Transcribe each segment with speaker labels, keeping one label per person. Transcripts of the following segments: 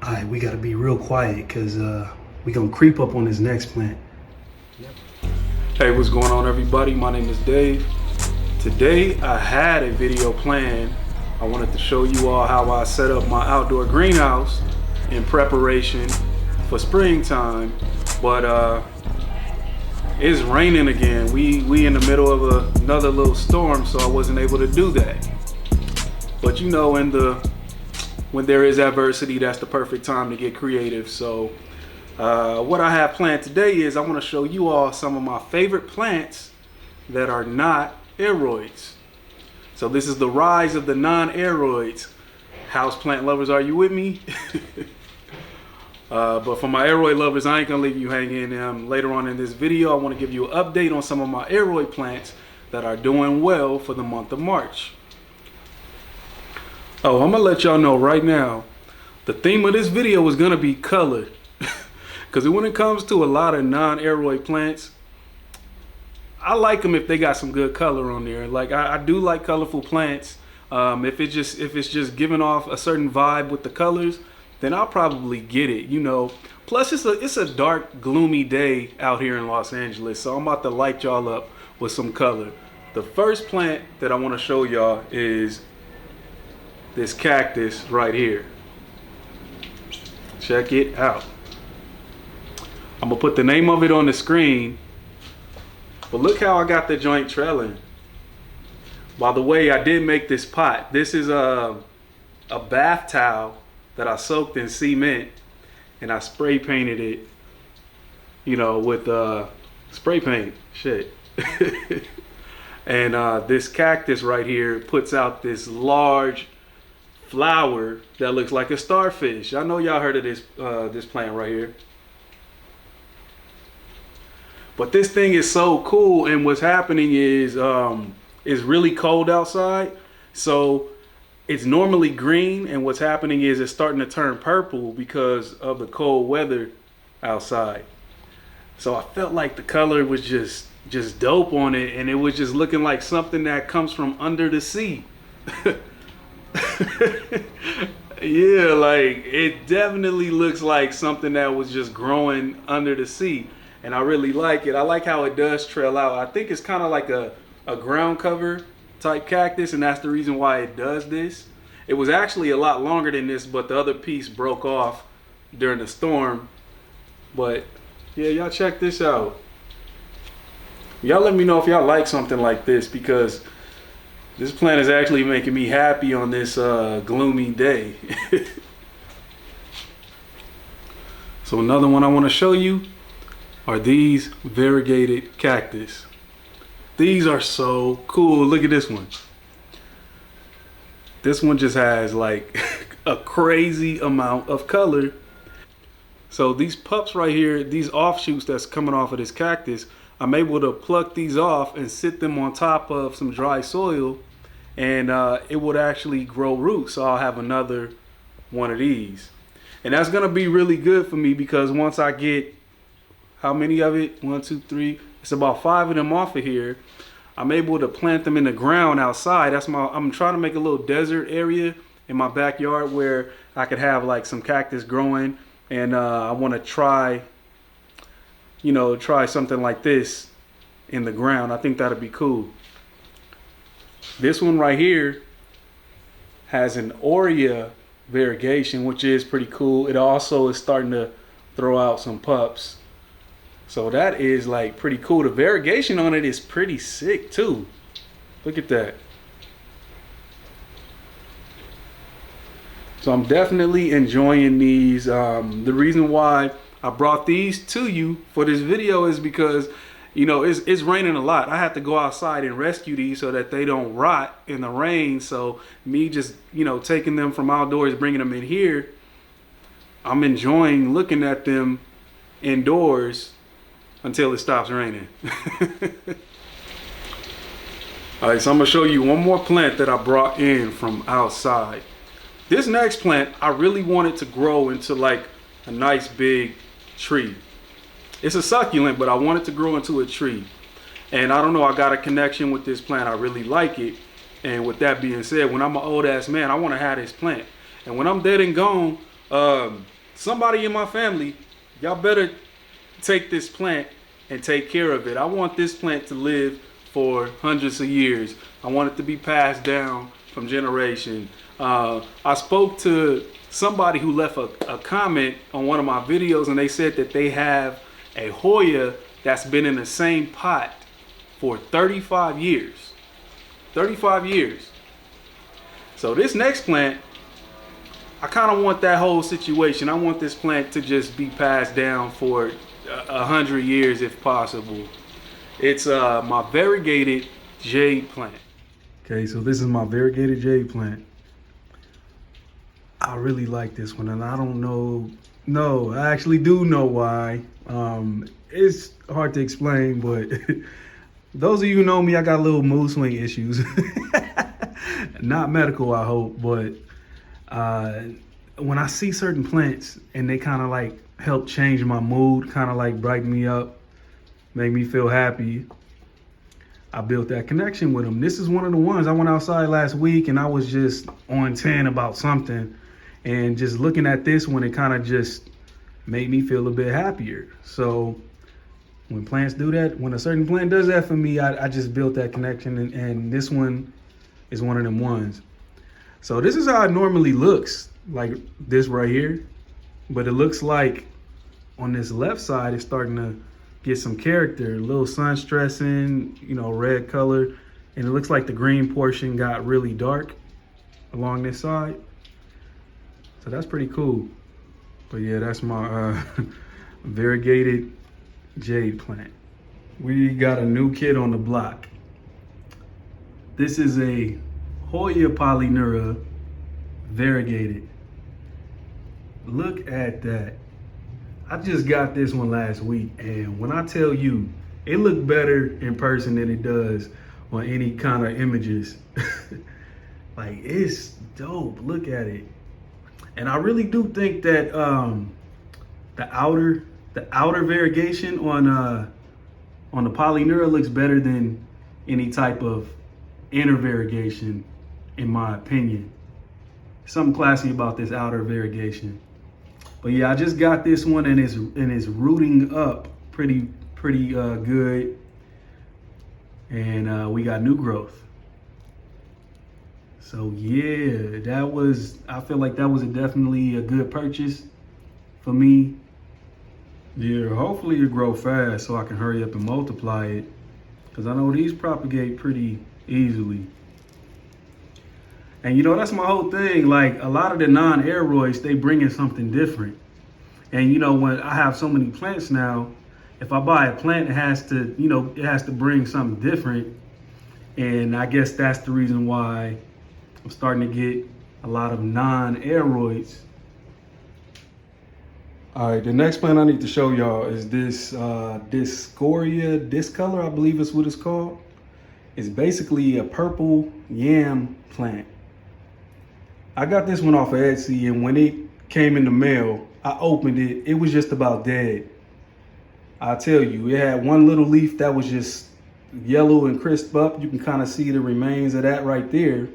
Speaker 1: All right, we gotta be real quiet because we gonna creep up on this next plant.
Speaker 2: Hey, what's going on, everybody? My name is Dave. Today I had a video planned. I wanted to show you all how I set up my outdoor greenhouse in preparation for springtime, but it's raining again. We in the middle of another little storm, so I wasn't able to do that. But you know, when there is adversity, that's the perfect time to get creative. So what I have planned today is I want to show you all some of my favorite plants that are not Aroids. So this is the rise of the non-Aroids. Houseplant lovers, are you with me? But for my Aroid lovers, I ain't gonna leave you hanging. Later on in this video, I want to give you an update on some of my Aroid plants that are doing well for the month of March. Oh, I'm gonna let y'all know right now, the theme of this video is gonna be color. Because when it comes to a lot of non-Aroid plants, I like them if they got some good color on there. Like I do like colorful plants. If it's just giving off a certain vibe with the colors, then I'll probably get it, you know. Plus it's a dark, gloomy day out here in Los Angeles, so I'm about to light y'all up with some color. The first plant that I want to show y'all is this cactus right here. Check it out. I'm gonna put the name of it on the screen, but look how I got the joint trailing. By the way, I did make this pot. This is a bath towel that I soaked in cement and I spray painted it, you know, with spray paint, shit. And this cactus right here puts out this large flower that looks like a starfish. I know y'all heard of this plant right here. But this thing is so cool, and what's happening is it's really cold outside, so it's normally green, and what's happening is it's starting to turn purple because of the cold weather outside. So I felt like the color was just dope on it, and it was just looking like something that comes from under the sea. Yeah, like it definitely looks like something that was just growing under the sea. And I really like it. I like how it does trail out. I think it's kind of like a ground cover type cactus, and that's the reason why it does this. It was actually a lot longer than this, but the other piece broke off during the storm. But yeah, y'all check this out. Y'all let me know if y'all like something like this, because this plant is actually making me happy on this gloomy day. So another one I want to show you are these variegated cactus. These are so cool. Look at this one. This one just has like a crazy amount of color. So these pups right here, these offshoots that's coming off of this cactus, I'm able to pluck these off and sit them on top of some dry soil, and it would actually grow roots. So I'll have another one of these. And that's gonna be really good for me, because once I get, how many of it? 1, 2, 3. It's about 5 of them off of here. I'm able to plant them in the ground outside. I'm trying to make a little desert area in my backyard where I could have like some cactus growing, and I want to try something like this in the ground. I think that'd be cool. This one right here has an Aurea variegation, which is pretty cool. It also is starting to throw out some pups. So that is like pretty cool. The variegation on it is pretty sick too. Look at that. So I'm definitely enjoying these. The reason why I brought these to you for this video is because, you know, it's raining a lot. I have to go outside and rescue these so that they don't rot in the rain. So me just, you know, taking them from outdoors, bringing them in here, I'm enjoying looking at them indoors until it stops raining. All right, so I'm gonna show you one more plant that I brought in from outside. This next plant, I really want it to grow into like a nice big tree. It's a succulent, but I want it to grow into a tree. And I don't know, I got a connection with this plant. I really like it. And with that being said, when I'm an old ass man, I want to have this plant. And when I'm dead and gone, somebody in my family, y'all better take this plant and take care of it. I want this plant to live for hundreds of years. I want it to be passed down from generation. I spoke to somebody who left a comment on one of my videos, and they said that they have a Hoya that's been in the same pot for 35 years. 35 years. So this next plant, I kind of want that whole situation. I want this plant to just be passed down for 100 years if possible. It's my variegated Jade plant. Okay, so this is my variegated Jade plant. I really like this one, and I don't know. No, I actually do know why. It's hard to explain, but those of you who know me, I got little mood swing issues. Not medical, I hope, but when I see certain plants and they kind of like help change my mood, kind of like brighten me up, make me feel happy, I built that connection with them. This is one of the ones. I went outside last week and I was just on 10 about something, and just looking at this one, it kind of just made me feel a bit happier. So when plants do that, when a certain plant does that for me, I just built that connection, and this one is one of them ones. So this is how it normally looks, like this right here. But it looks like on this left side, it's starting to get some character, a little sun stressing, you know, red color. And it looks like the green portion got really dark along this side. So that's pretty cool. But yeah, that's my variegated Jade plant. We got a new kid on the block. This is a Hoya polyneura variegated. Look at that. I just got this one last week, and when I tell you, it looked better in person than it does on any kind of images. Like, it's dope. Look at it. And I really do think that the outer variegation on the polyneura looks better than any type of inner variegation, in my opinion. Something classy about this outer variegation. But yeah, I just got this one, and it's rooting up pretty good, and we got new growth. So yeah, I feel like that was definitely a good purchase for me. Yeah, hopefully it grow fast so I can hurry up and multiply it, because I know these propagate pretty easily. And you know, that's my whole thing. Like, a lot of the non-Aroids, they bring in something different. And you know, when I have so many plants now, if I buy a plant, it has to bring something different. And I guess that's the reason why I'm starting to get a lot of non-Aroids. All right, the next plant I need to show y'all is this Discoria discolor, I believe is what it's called. It's basically a purple yam plant. I got this one off of Etsy, and when it came in the mail, I opened it. It was just about dead. I tell you, it had one little leaf that was just yellow and crisp up. You can kind of see the remains of that right there.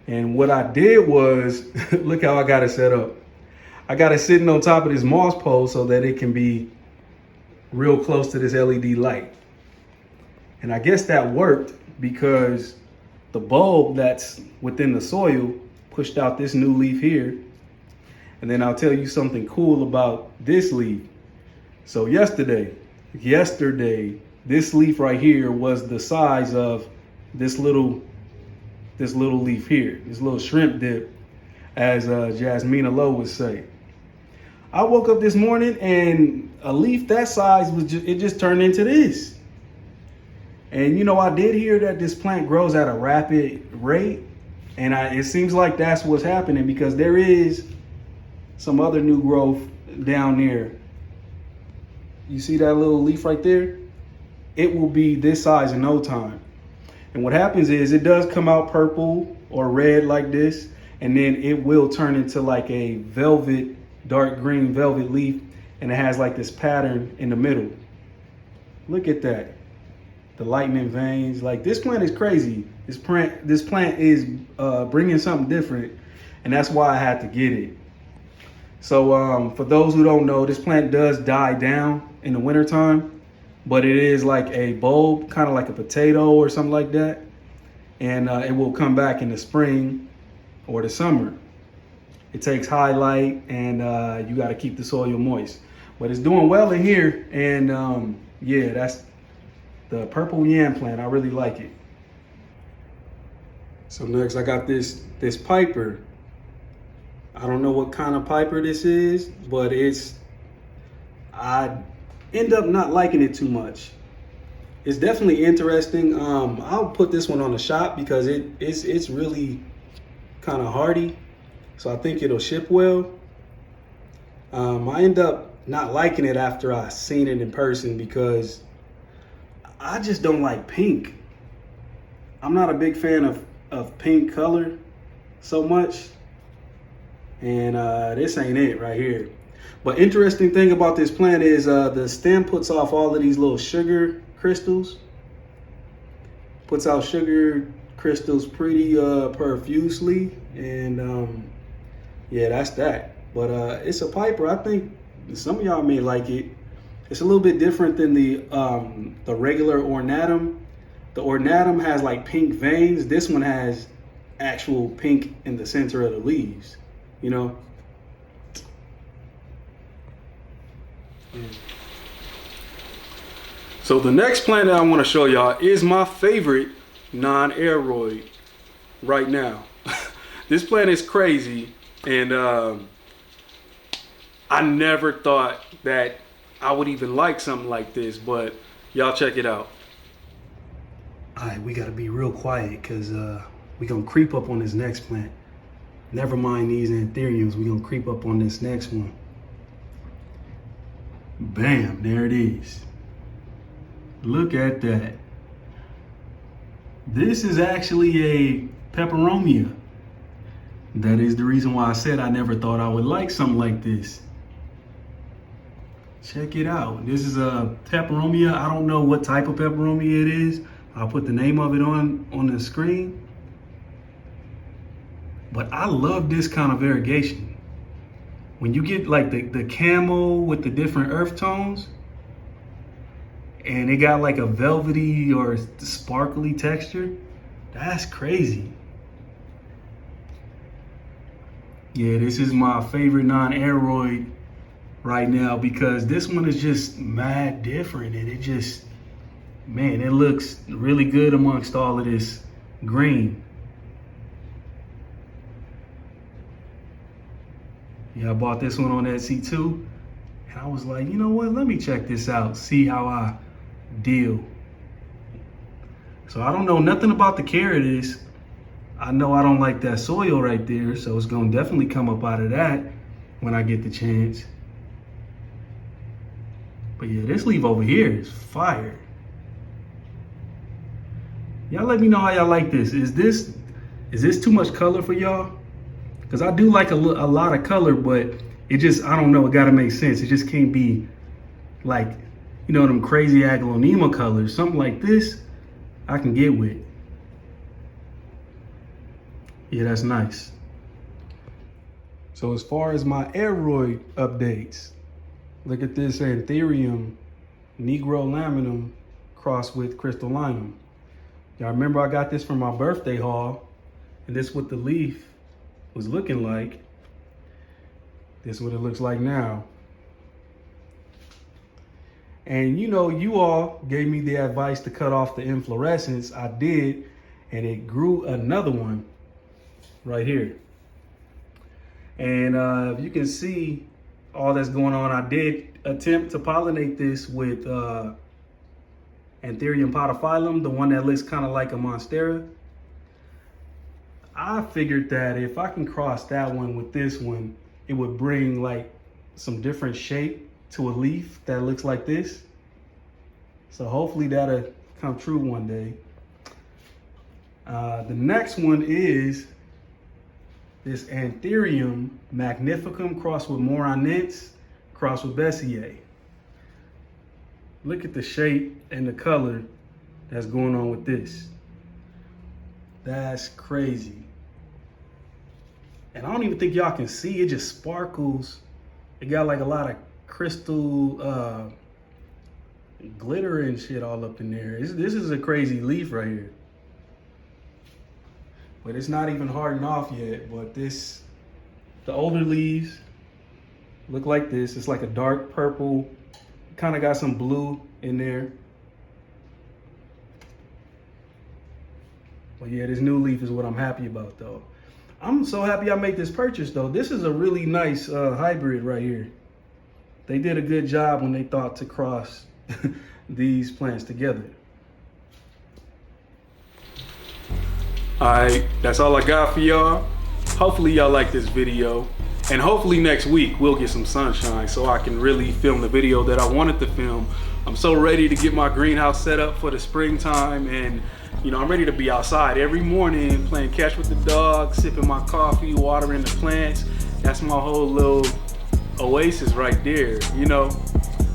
Speaker 2: And what I did was, look how I got it set up. I got it sitting on top of this moss pole so that it can be real close to this LED light. And I guess that worked because the bulb that's within the soil pushed out this new leaf here. And then I'll tell you something cool about this leaf. So yesterday, this leaf right here was the size of this little leaf here, this little shrimp dip, as Jasmina Lowe would say. I woke up this morning and a leaf that size just turned into this. And you know, I did hear that this plant grows at a rapid rate, and it seems like that's what's happening, because there is some other new growth down there. You see that little leaf right there? It will be this size in no time. And what happens is it does come out purple or red like this, and then it will turn into like a velvet, dark green velvet leaf, and it has like this pattern in the middle. Look at that. The lightning veins. Like, this plant is crazy. This plant is bringing something different, and that's why I had to get it.
Speaker 1: So for those who don't know, this plant does die down in the wintertime, but it is like a bulb, kind of like a potato or something like that. And it will come back in the spring or the summer. It takes highlight, and you got to keep the soil moist. But it's doing well in here, and yeah, that's the purple yam plant. I really like it. So next I got this Piper. I don't know what kind of Piper this is, but I end up not liking it too much. It's definitely interesting. I'll put this one on the shop because it's really kind of hardy. So I think it'll ship well. I end up not liking it after I seen it in person because I just don't like pink. I'm not a big fan of pink color so much. And this ain't it right here. But interesting thing about this plant is the stem puts off all of these little sugar crystals. Puts out sugar crystals pretty profusely. And yeah, that's that. But it's a Piper. I think some of y'all may like it. It's a little bit different than the regular ornatum. The ornatum has like pink veins. This one has actual pink in the center of the leaves, you know?
Speaker 2: So the next plant that I want to show y'all is my favorite non-Aroid right now. This plant is crazy, and I never thought that I would even like something like this, but y'all check it out.
Speaker 1: All right, we got to be real quiet because we're going to creep up on this next plant. Never mind these anthuriums, we're going to creep up on this next one. Bam, there it is. Look at that. This is actually a Peperomia. That is the reason why I said I never thought I would like something like this. Check it out. This is a Peperomia. I don't know what type of Peperomia it is. I'll put the name of it on the screen. But I love this kind of variegation. When you get like the camo with the different earth tones, and it got like a velvety or sparkly texture, that's crazy. Yeah, this is my favorite non-Aroid right now because this one is just mad different, and it just, man, it looks really good amongst all of this green. Yeah, I bought this one on Etsy too, and I was like, you know what, let me check this out, see how I deal. So I don't know nothing about the carrots. I know I don't like that soil right there, so it's gonna definitely come up out of that when I get the chance. But yeah, this leaf over here is fire. Y'all let me know how y'all like this. Is this too much color for y'all? Because I do like a lot of color, but it just, I don't know, it gotta make sense. It just can't be like, you know, them crazy aglaonema colors. Something like this, I can get with. Yeah, that's nice. So as far as my Aroid updates, look at this anthurium Negro laminum crossed with crystallinum. Y'all remember I got this from my birthday haul, and this is what the leaf was looking like. This is what it looks like now. And you know, you all gave me the advice to cut off the inflorescence. I did, and it grew another one right here. And you can see all that's going on. I did attempt to pollinate this with Anthurium podophyllum, the one that looks kind of like a monstera. I figured that if I can cross that one with this one, it would bring like some different shape to a leaf that looks like this. So hopefully that'll come true one day. The next one is this Anthurium magnificum crossed with Moronense, crossed with Bessier. Look at the shape and the color that's going on with this. That's crazy. And I don't even think y'all can see, it just sparkles It got like a lot of crystal glitter and shit all up in there. This is a crazy leaf right here. But it's not even hardened off yet. But the older leaves look like this. It's like a dark purple, kind of got some blue in there. But yeah, this new leaf is what I'm happy about though. I'm so happy I made this purchase though. This is a really nice hybrid right here. They did a good job when they thought to cross these plants together.
Speaker 2: Alright, that's all I got for y'all. Hopefully y'all like this video. And hopefully next week we'll get some sunshine so I can really film the video that I wanted to film. I'm so ready to get my greenhouse set up for the springtime, and you know, I'm ready to be outside every morning playing catch with the dog, sipping my coffee, watering the plants. That's my whole little oasis right there, you know.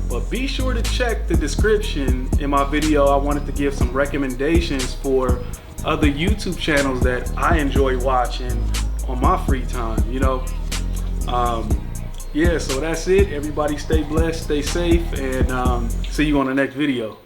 Speaker 2: But be sure to check the description in my video. I wanted to give some recommendations for other YouTube channels that I enjoy watching on my free time, you know. Yeah, so that's it. Everybody stay blessed, stay safe, and see you on the next video.